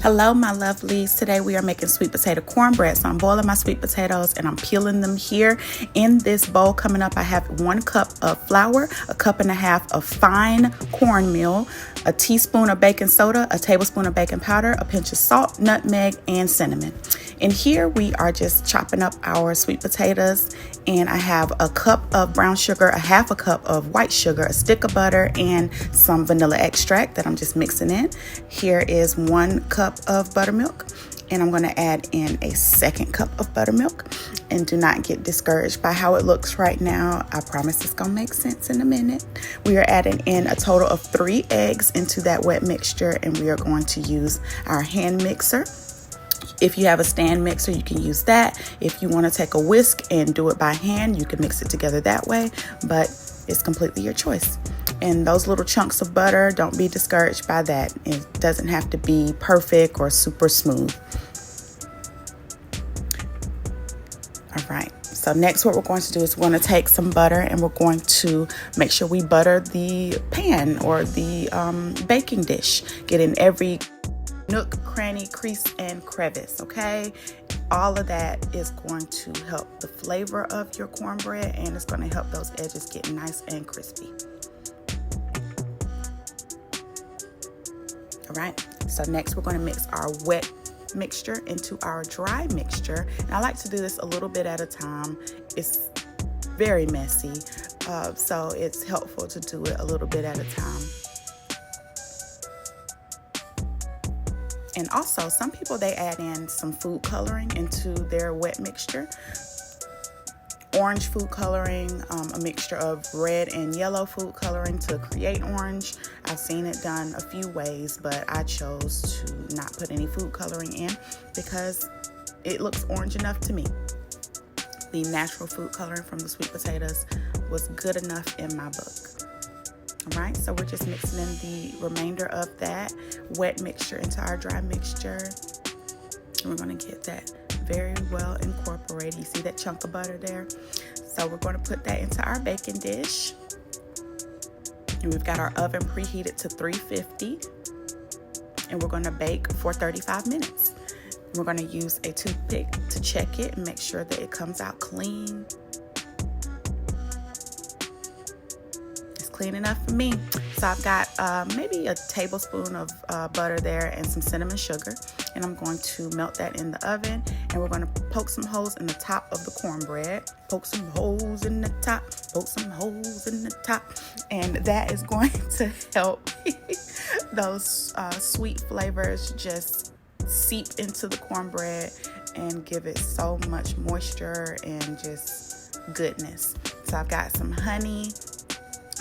Hello my lovelies, today we are making sweet potato cornbread. So I'm boiling my sweet potatoes and I'm peeling them here. In this bowl coming up I have 1 cup of flour, 1.5 cups of fine cornmeal, a teaspoon of baking soda, a tablespoon of baking powder, a pinch of salt, nutmeg, and cinnamon. In here we are just chopping up our sweet potatoes, and I have a cup of brown sugar, 1/2 cup of white sugar, a stick of butter, and some vanilla extract that I'm just mixing in. Here is 1 cup of buttermilk, and I'm going to add in a 2nd cup of buttermilk. And do not get discouraged by how it looks right now. I promise it's going to make sense in a minute. We are adding in a total of 3 eggs into that wet mixture, and we are going to use our hand mixer. If you have a stand mixer, you can use that. If you want to take a whisk and do it by hand, you can mix it together that way, but it's completely your choice. And those little chunks of butter, don't be discouraged by that. It doesn't have to be perfect or super smooth. All right, so next what we're going to do is we're going to take some butter and we're going to make sure we butter the pan or the baking dish. Get in every nook, cranny, crease, and crevice, okay? All of that is going to help the flavor of your cornbread, and it's going to help those edges get nice and crispy. All right, so next we're going to mix our wet mixture into our dry mixture. And I like to do this a little bit at a time. It's very messy, so it's helpful to do it a little bit at a time. And also, some people, they add in some food coloring into their wet mixture. Orange food coloring, a mixture of red and yellow food coloring to create orange. I've seen it done a few ways, but I chose to not put any food coloring in because it looks orange enough to me. The natural food coloring from the sweet potatoes was good enough in my book. All right, so we're just mixing in the remainder of that wet mixture into our dry mixture. And we're going to get that very well incorporated. You see that chunk of butter there? So we're going to put that into our baking dish. And we've got our oven preheated to 350. And we're going to bake for 35 minutes. And we're going to use a toothpick to check it and make sure that it comes out clean. Clean enough for me. So I've got maybe a tablespoon of butter there and some cinnamon sugar, and I'm going to melt that in the oven, and we're going to poke some holes in the top of the cornbread. Poke some holes in the top, poke some holes in the top, and that is going to help those sweet flavors just seep into the cornbread and give it so much moisture and just goodness. So I've got some honey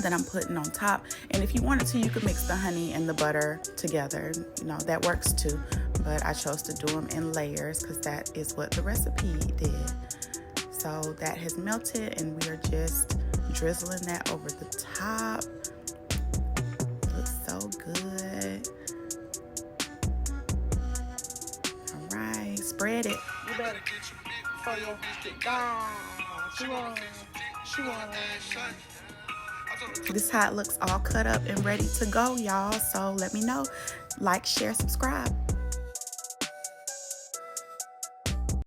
that I'm putting on top, and if you wanted to, you could mix the honey and the butter together. You know, that works too, but I chose to do them in layers because that is what the recipe did. So that has melted, and we are just drizzling that over the top. Looks so good. All right, spread it. You better get your big down. This is how it looks all cut up and ready to go, y'all. So let me know. Like, share, subscribe.